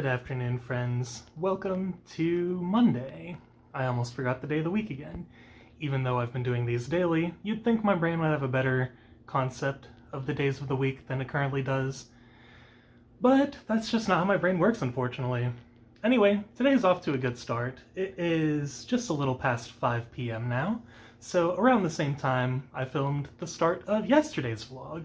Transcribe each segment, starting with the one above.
Good afternoon, friends. Welcome to Monday. I almost forgot the day of the week again. Even though I've been doing these daily, you'd think my brain might have a better concept of the days of the week than it currently does. But that's just not how my brain works, unfortunately. Anyway, today's off to a good start. It is just a little past 5 p.m. now, so around the same time I filmed the start of yesterday's vlog.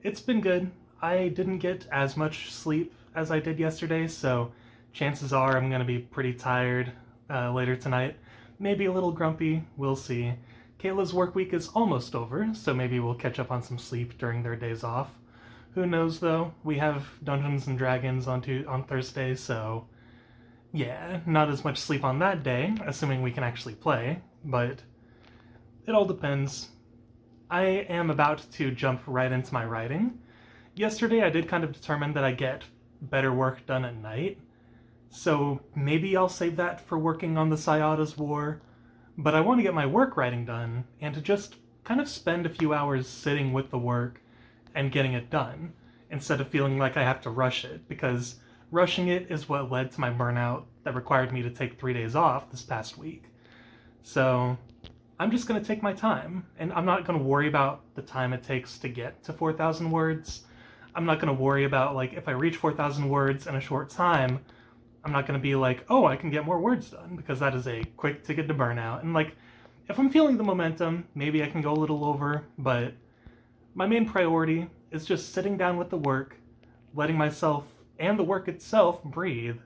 It's been good. I didn't get as much sleep as I did yesterday, so chances are I'm going to be pretty tired later tonight. Maybe a little grumpy, we'll see. Kayla's work week is almost over, so maybe we'll catch up on some sleep during their days off. Who knows though? We have Dungeons and Dragons on Thursday, so yeah, not as much sleep on that day, assuming we can actually play, but it all depends. I am about to jump right into my writing. Yesterday I did kind of determine that I get better work done at night, so maybe I'll save that for working on the Sayada's War, but I want to get my work writing done and to just kind of spend a few hours sitting with the work and getting it done, instead of feeling like I have to rush it, because rushing it is what led to my burnout that required me to take 3 days off this past week. So I'm just going to take my time, and I'm not going to worry about the time it takes to get to 4,000 words. I'm not going to worry about, like, if I reach 4,000 words in a short time, I'm not going to be like, oh, I can get more words done, because that is a quick ticket to burnout. And, like, if I'm feeling the momentum, maybe I can go a little over, but my main priority is just sitting down with the work, letting myself and the work itself breathe,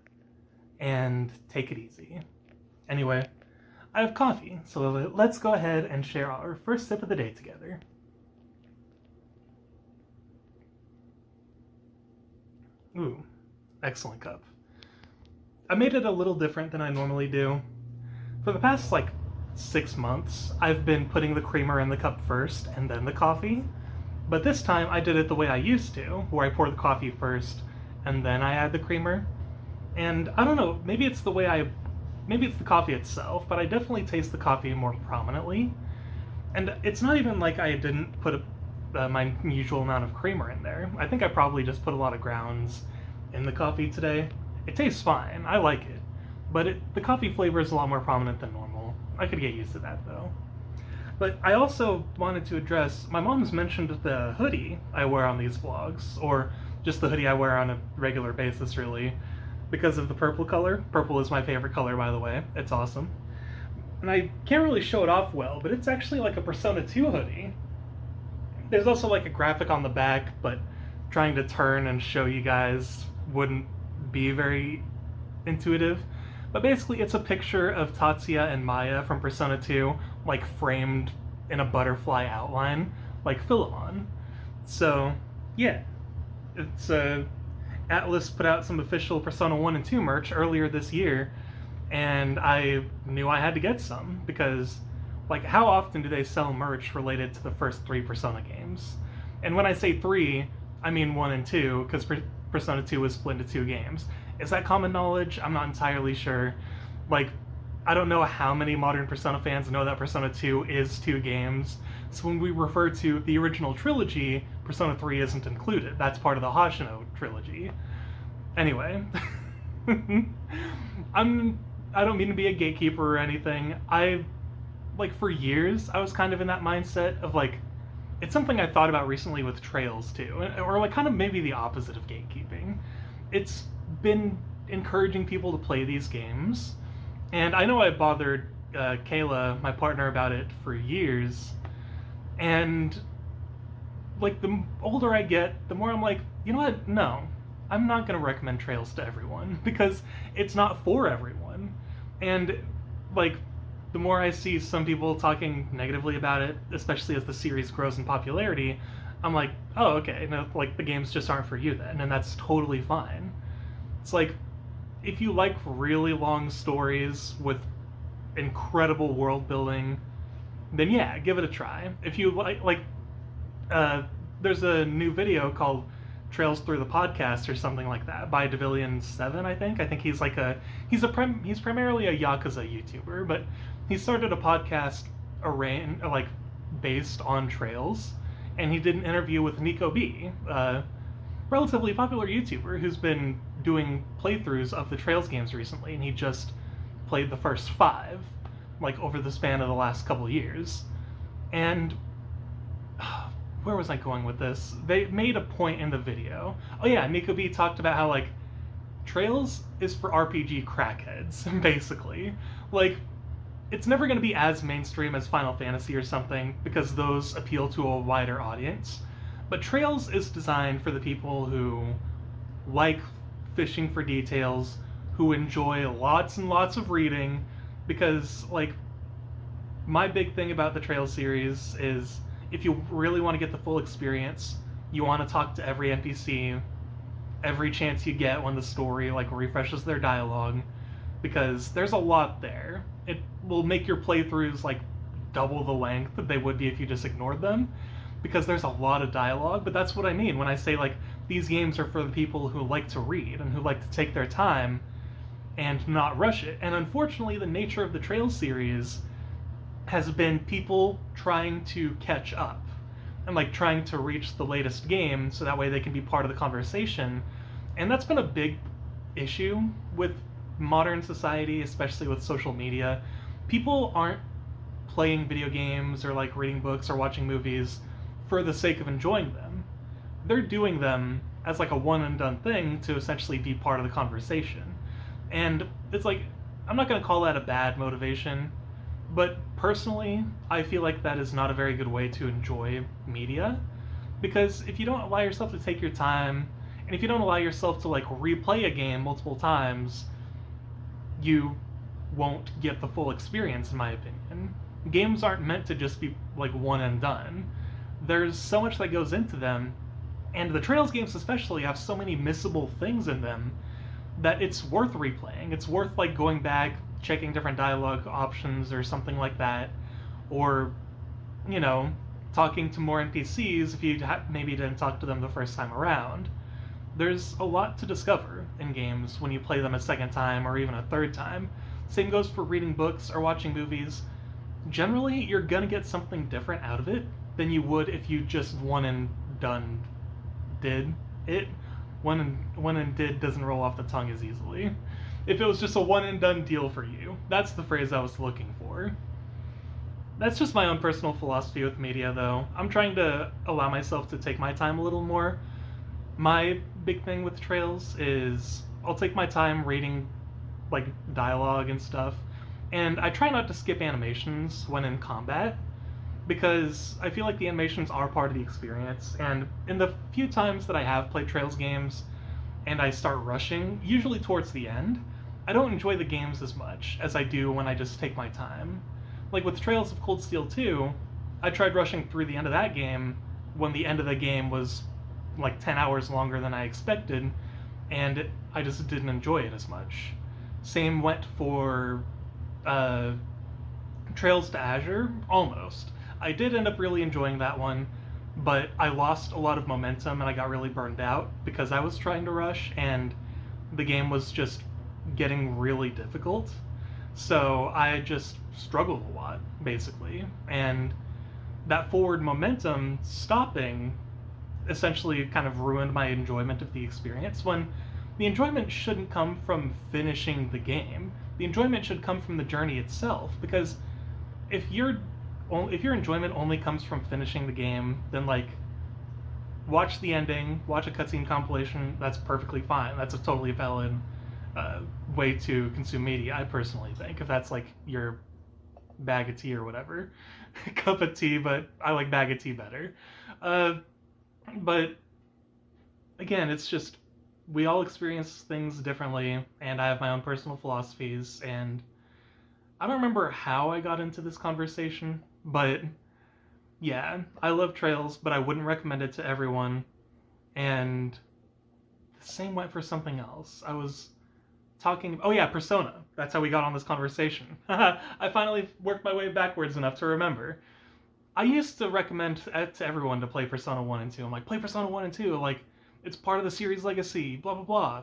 and take it easy. Anyway, I have coffee, so let's go ahead and share our first sip of the day together. Ooh, excellent cup. I made it a little different than I normally do. For the past, 6 months, I've been putting the creamer in the cup first and then the coffee. But this time I did it the way I used to, where I pour the coffee first and then I add the creamer. And I don't know, maybe it's the coffee itself, but I definitely taste the coffee more prominently. And it's not even like I didn't put my usual amount of creamer in there. I think I probably just put a lot of grounds in the coffee today. It tastes fine, I like it, but the coffee flavor is a lot more prominent than normal. I could get used to that though. But I also wanted to address, my mom's mentioned the hoodie I wear on these vlogs, or just the hoodie I wear on a regular basis really, because of the purple color. Purple is my favorite color, by the way. It's awesome. And I can't really show it off well, but it's actually like a Persona 2 hoodie. There's also like a graphic on the back, but trying to turn and show you guys wouldn't be very intuitive. But basically it's a picture of Tatsuya and Maya from Persona 2, like framed in a butterfly outline, like Philemon. So, yeah. It's Atlus put out some official Persona 1 and 2 merch earlier this year, and I knew I had to get some, because how often do they sell merch related to the first 3 Persona games? And when I say 3, I mean 1 and 2, because Persona 2 was split into 2 games. Is that common knowledge? I'm not entirely sure. I don't know how many modern Persona fans know that Persona 2 is 2 games, so when we refer to the original trilogy, Persona 3 isn't included. That's part of the Hoshino trilogy. Anyway, I don't mean to be a gatekeeper or anything. For years, I was kind of in that mindset of, it's something I thought about recently with Trails, too, or, kind of maybe the opposite of gatekeeping. It's been encouraging people to play these games, and I know I bothered Kayla, my partner, about it for years, and, the older I get, the more I'm like, you know what, no, I'm not going to recommend Trails to everyone, because it's not for everyone, and, the more I see some people talking negatively about it, especially as the series grows in popularity, I'm like, oh, okay, no, the games just aren't for you then, and that's totally fine. It's if you like really long stories with incredible world building, then yeah, give it a try. If you there's a new video called Trails Through the Podcast or something like that by Devillion7, I think. I think he's he's primarily a Yakuza YouTuber, but he started a podcast based on Trails, and he did an interview with Nico B, a relatively popular YouTuber who's been doing playthroughs of the Trails games recently, and he just played the first 5, like, over the span of the last couple years. And where was I going with this? They made a point in the video. Oh yeah, Nico B talked about how, like, Trails is for RPG crackheads, basically. Like, it's never going to be as mainstream as Final Fantasy or something, because those appeal to a wider audience. But Trails is designed for the people who like fishing for details, who enjoy lots and lots of reading, because, like, my big thing about the Trails series is if you really want to get the full experience, you want to talk to every NPC every chance you get when the story, like, refreshes their dialogue, because there's a lot there. It will make your playthroughs, like, double the length that they would be if you just ignored them, because there's a lot of dialogue. But that's what I mean when I say, like, these games are for the people who like to read and who like to take their time and not rush it. And unfortunately, the nature of the Trails series has been people trying to catch up and, like, trying to reach the latest game so that way they can be part of the conversation. And that's been a big issue with modern society, especially with social media. People aren't playing video games or, like, reading books or watching movies for the sake of enjoying them. They're doing them as, like, a one and done thing to essentially be part of the conversation. And it's like, I'm not going to call that a bad motivation, but personally, I feel like that is not a very good way to enjoy media, because if you don't allow yourself to take your time, and if you don't allow yourself to, like, replay a game multiple times, you won't get the full experience, in my opinion. Games aren't meant to just be, like, one and done. There's so much that goes into them, and the Trails games especially have so many missable things in them that it's worth replaying. It's worth, like, going back, checking different dialogue options or something like that, or, you know, talking to more NPCs if you maybe didn't talk to them the first time around. There's a lot to discover in games when you play them a second time or even a third time. Same goes for reading books or watching movies. Generally, you're gonna get something different out of it than you would if you just one and done did it. One and did doesn't roll off the tongue as easily. If it was just a one and done deal for you, that's the phrase I was looking for. That's just my own personal philosophy with media, though. I'm trying to allow myself to take my time a little more. My big thing with Trails is I'll take my time reading, like, dialogue and stuff, and I try not to skip animations when in combat, because I feel like the animations are part of the experience. And in the few times that I have played Trails games and I start rushing, usually towards the end, I don't enjoy the games as much as I do when I just take my time. Like with Trails of Cold Steel 2, I tried rushing through the end of that game when the end of the game was like 10 hours longer than I expected, and I just didn't enjoy it as much. Same went for Trails to Azure, almost. I did end up really enjoying that one, but I lost a lot of momentum and I got really burned out because I was trying to rush and the game was just getting really difficult. So I just struggled a lot, basically. And that forward momentum stopping essentially kind of ruined my enjoyment of the experience, when the enjoyment shouldn't come from finishing the game. The enjoyment should come from the journey itself, because if your enjoyment only comes from finishing the game, then, like, watch the ending, watch a cutscene compilation, that's perfectly fine. That's a totally valid way to consume media, I personally think, if that's, like, your bag of tea or whatever. Cup of tea, but I like bag of tea better. But, again, it's just, we all experience things differently, and I have my own personal philosophies, and I don't remember how I got into this conversation, but yeah, I love Trails, but I wouldn't recommend it to everyone. And the same went for something else. I was talking, oh yeah, Persona. That's how we got on this conversation. I finally worked my way backwards enough to remember. I used to recommend to everyone to play Persona 1 and 2. I'm like, play Persona 1 and 2, like, it's part of the series legacy, blah blah blah.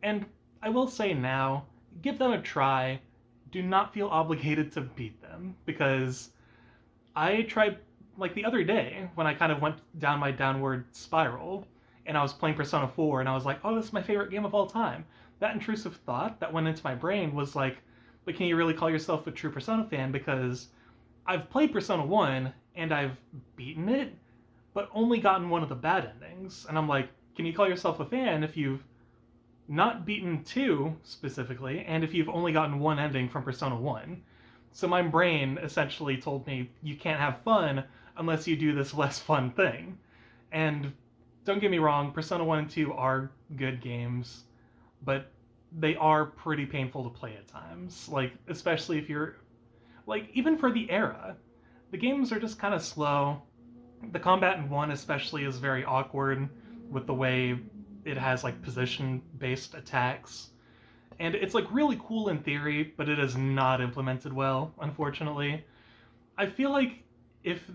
And I will say now, give them a try. Do not feel obligated to beat them, because I tried, like, the other day when I kind of went down my downward spiral, and I was playing Persona 4, and I was like, oh, this is my favorite game of all time. That intrusive thought that went into my brain was like, but can you really call yourself a true Persona fan? Because I've played Persona 1, and I've beaten it, but only gotten one of the bad endings. And I'm like, can you call yourself a fan if you've not beaten 2, specifically, and if you've only gotten one ending from Persona 1? So my brain essentially told me, you can't have fun unless you do this less fun thing. And don't get me wrong, Persona 1 and 2 are good games, but they are pretty painful to play at times. Like, especially if you're, like, even for the era, the games are just kind of slow. The combat in 1 especially is very awkward with the way it has, like, position-based attacks. And it's, like, really cool in theory, but it is not implemented well, unfortunately. I feel like if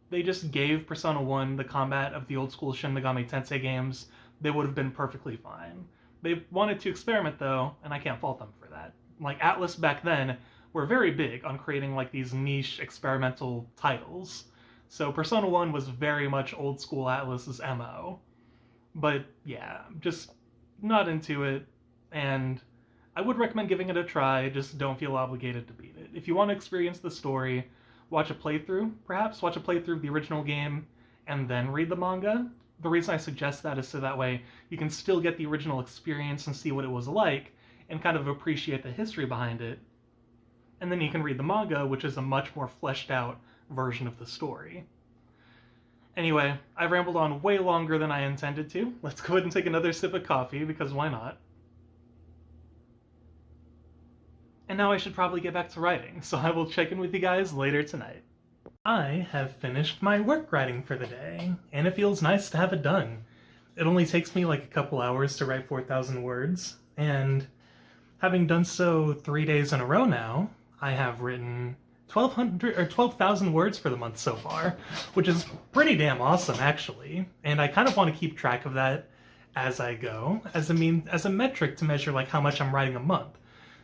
they just gave Persona 1 the combat of the old-school Shin Megami Tensei games, they would have been perfectly fine. They wanted to experiment, though, and I can't fault them for that. Like, Atlus back then were very big on creating, like, these niche experimental titles. So Persona 1 was very much old-school Atlus's MO. But, yeah, just not into it, and I would recommend giving it a try, just don't feel obligated to beat it. If you want to experience the story, watch a playthrough, perhaps. Watch a playthrough of the original game, and then read the manga. The reason I suggest that is so that way you can still get the original experience and see what it was like, and kind of appreciate the history behind it. And then you can read the manga, which is a much more fleshed out version of the story. Anyway, I rambled on way longer than I intended to. Let's go ahead and take another sip of coffee, because why not? And now I should probably get back to writing, so I will check in with you guys later tonight. I have finished my work writing for the day, and it feels nice to have it done. It only takes me like a couple hours to write 4,000 words, and having done so 3 days in a row now, I have written 12,000 words for the month so far, which is pretty damn awesome, actually. And I kind of want to keep track of that as I go, as a metric to measure like how much I'm writing a month.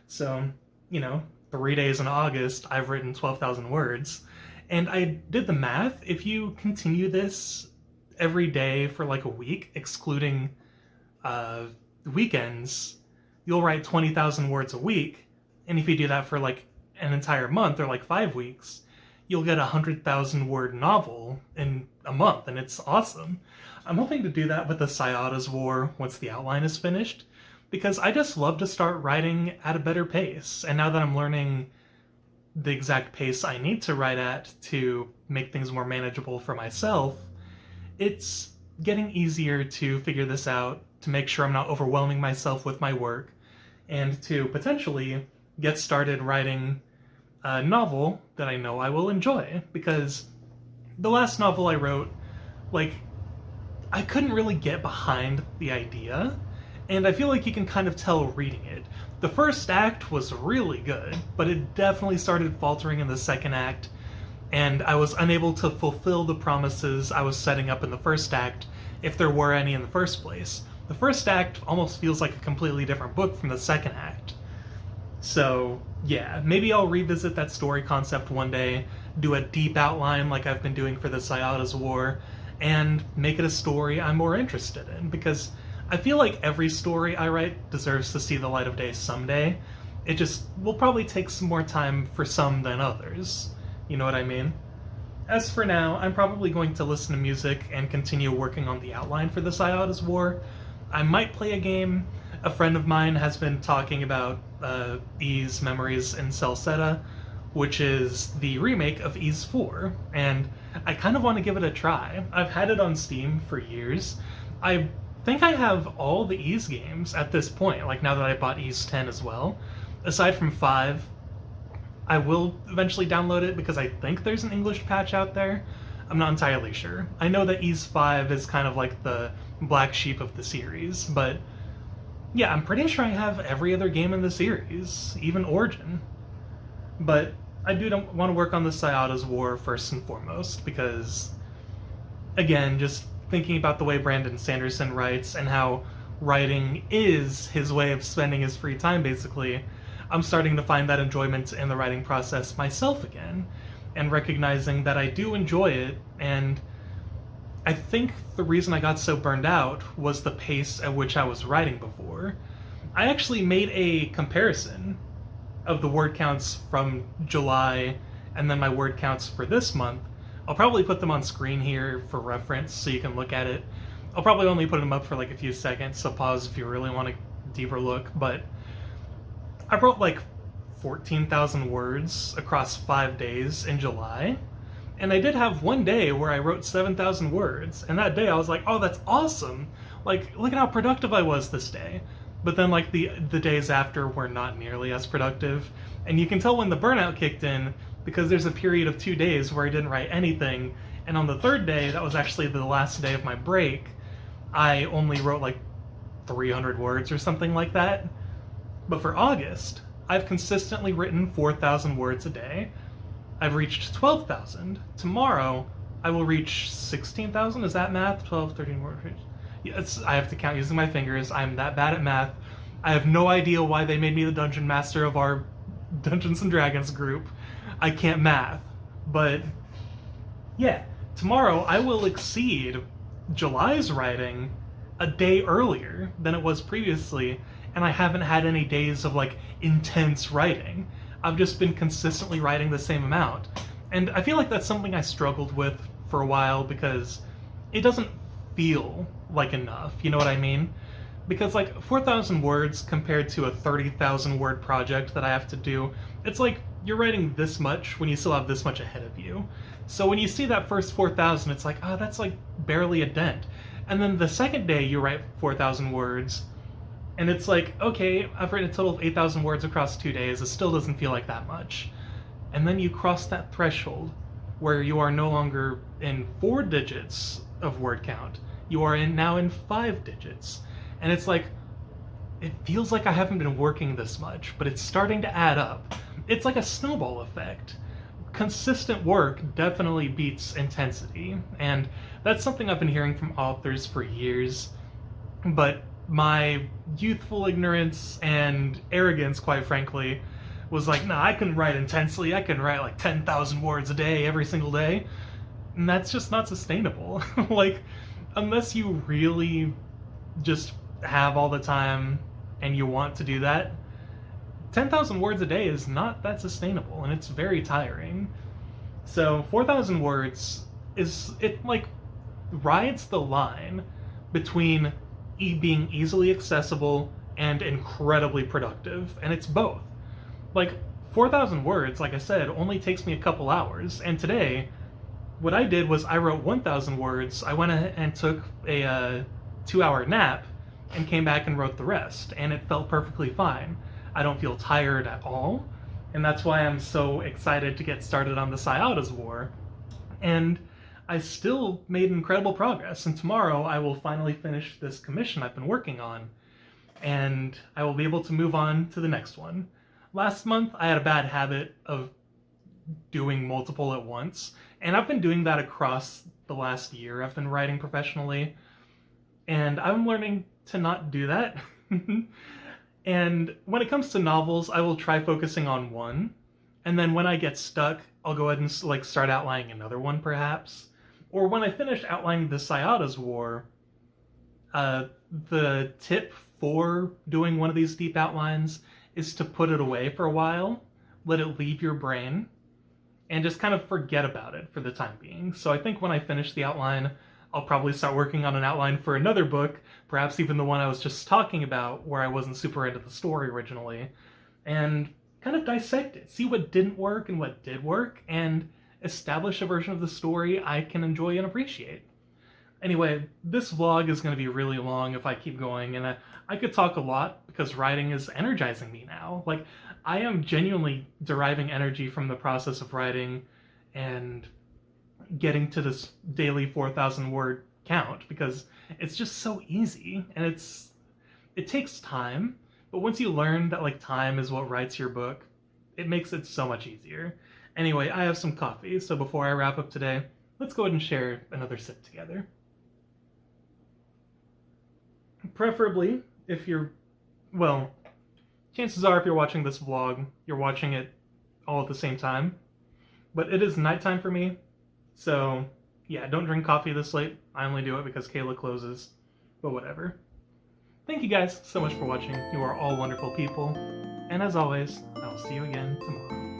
So, you know, 3 days in August, I've written 12,000 words. And I did the math. If you continue this every day for like a week, excluding weekends, you'll write 20,000 words a week. And if you do that for like an entire month or like 5 weeks, you'll get a 100,000 word novel in a month, and it's awesome. I'm hoping to do that with the Sayada's War once the outline is finished, because I just love to start writing at a better pace, and now that I'm learning the exact pace I need to write at to make things more manageable for myself, it's getting easier to figure this out, to make sure I'm not overwhelming myself with my work, and to potentially get started writing a novel that I know I will enjoy, because the last novel I wrote, like, I couldn't really get behind the idea, and I feel like you can kind of tell reading it. The first act was really good, but it definitely started faltering in the second act, and I was unable to fulfill the promises I was setting up in the first act, if there were any in the first place. The first act almost feels like a completely different book from the second act. So, yeah, maybe I'll revisit that story concept one day, do a deep outline like I've been doing for the Sayada's War, and make it a story I'm more interested in, because I feel like every story I write deserves to see the light of day someday. It just will probably take some more time for some than others. You know what I mean? As for now, I'm probably going to listen to music and continue working on the outline for the Sayada's War. I might play a game. A friend of mine has been talking about Ys Memories in Celceta, which is the remake of Ys 4, and I kind of want to give it a try. I've had it on Steam for years. I think I have all the Ys games at this point, like now that I bought Ys 10 as well. Aside from 5, I will eventually download it because I think there's an English patch out there. I'm not entirely sure. I know that Ys 5 is kind of like the black sheep of the series, but yeah, I'm pretty sure I have every other game in the series, even Origin. But I do want to work on the Sayada's War first and foremost, because, again, just thinking about the way Brandon Sanderson writes and how writing is his way of spending his free time, basically, I'm starting to find that enjoyment in the writing process myself again, and recognizing that I do enjoy it, and I think the reason I got so burned out was the pace at which I was writing before. I actually made a comparison of the word counts from July and then my word counts for this month. I'll probably put them on screen here for reference so you can look at it. I'll probably only put them up for like a few seconds, so pause if you really want a deeper look, but I wrote like 14,000 words across 5 days in July. And I did have one day where I wrote 7,000 words, and that day I was like, oh, that's awesome! Like, look at how productive I was this day. But then, like, the days after were not nearly as productive. And you can tell when the burnout kicked in, because there's a period of 2 days where I didn't write anything, and on the third day, that was actually the last day of my break, I only wrote like 300 words or something like that. But for August, I've consistently written 4,000 words a day. I've reached 12,000. Tomorrow, I will reach 16,000. Is that math? 12, 13, 14. Yes, I have to count using my fingers. I'm that bad at math. I have no idea why they made me the dungeon master of our Dungeons and Dragons group. I can't math. But yeah, tomorrow I will exceed July's writing a day earlier than it was previously, and I haven't had any days of like intense writing. I've just been consistently writing the same amount. And I feel like that's something I struggled with for a while because it doesn't feel like enough, you know what I mean? Because like 4,000 words compared to a 30,000 word project that I have to do, it's like you're writing this much when you still have this much ahead of you. So when you see that first 4,000, it's like, oh, that's like barely a dent. And then the second day you write 4,000 words, and it's like, okay, I've written a total of 8,000 words across 2 days. It still doesn't feel like that much. And then you cross that threshold where you are no longer in 4 digits of word count. You are now in 5 digits. And it's like, it feels like I haven't been working this much, but it's starting to add up. It's like a snowball effect. Consistent work definitely beats intensity. And that's something I've been hearing from authors for years. But my youthful ignorance and arrogance, quite frankly, was like, nah, I can write intensely. I can write like 10,000 words a day every single day. And that's just not sustainable. Like, unless you really just have all the time and you want to do that, 10,000 words a day is not that sustainable, and it's very tiring. So 4,000 words it like rides the line between being easily accessible and incredibly productive, and it's both. Like, 4,000 words, like I said, only takes me a couple hours, and today, what I did was I wrote 1,000 words, I went ahead and took a 2-hour nap, and came back and wrote the rest, and it felt perfectly fine. I don't feel tired at all, and that's why I'm so excited to get started on the Sciata's War. And I still made incredible progress, and tomorrow I will finally finish this commission I've been working on, and I will be able to move on to the next one. Last month, I had a bad habit of doing multiple at once, and I've been doing that across the last year I've been writing professionally, and I'm learning to not do that. And when it comes to novels, I will try focusing on one, and then when I get stuck, I'll go ahead and like start outlining another one, perhaps. Or when I finish outlining the Sciata's War, the tip for doing one of these deep outlines is to put it away for a while, let it leave your brain, and just kind of forget about it for the time being. So I think when I finish the outline, I'll probably start working on an outline for another book, perhaps even the one I was just talking about, where I wasn't super into the story originally, and kind of dissect it, see what didn't work and what did work, and establish a version of the story I can enjoy and appreciate. Anyway, this vlog is going to be really long if I keep going, and I could talk a lot because writing is energizing me now. Like, I am genuinely deriving energy from the process of writing and getting to this daily 4,000 word count because it's just so easy, and it takes time, but once you learn that like time is what writes your book, it makes it so much easier. Anyway, I have some coffee, so before I wrap up today, let's go ahead and share another sip together. Preferably, if you're, well, chances are if you're watching this vlog, you're watching it all at the same time. But it is nighttime for me, so Yeah, don't drink coffee this late. I only do it because Kayla closes. But whatever. Thank you guys so much for watching. You are all wonderful people. And as always, I will see you again tomorrow.